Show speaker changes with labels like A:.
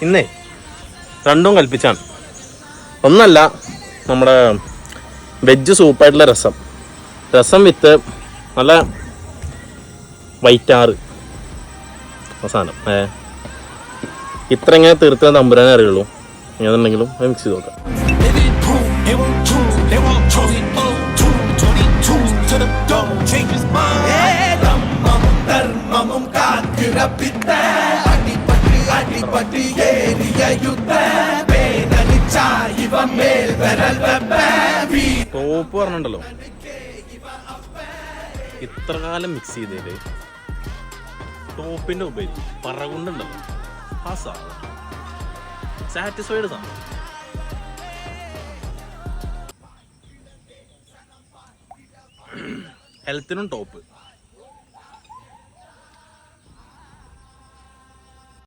A: ഇന്നേ രണ്ടും കൽപ്പിച്ചാണ്. ഒന്നല്ല, നമ്മുടെ വെജ് സൂപ്പായിട്ടുള്ള രസം വിത്ത് നല്ല വൈറ്റാറ് അവസാനം. ഇത്ര ഇങ്ങനെ തീർത്ത തമ്പുരാനെ അറിയുള്ളൂ. ഏതെന്തെങ്കിലും മിക്സ് ചെയ്ത് നോക്കാം. ടോപ്പ് പറഞ്ഞിട്ടുണ്ടല്ലോ, ഇത്ര കാലം മിക്സ് ചെയ്തേല് ടോപ്പിന്റെ ഉപരി പറകൊണ്ടുണ്ടല്ലോ ആ സാധനം സാറ്റിസ്ഫൈഡ് സാധനം. ഹെൽത്തിനും ടോപ്പ്.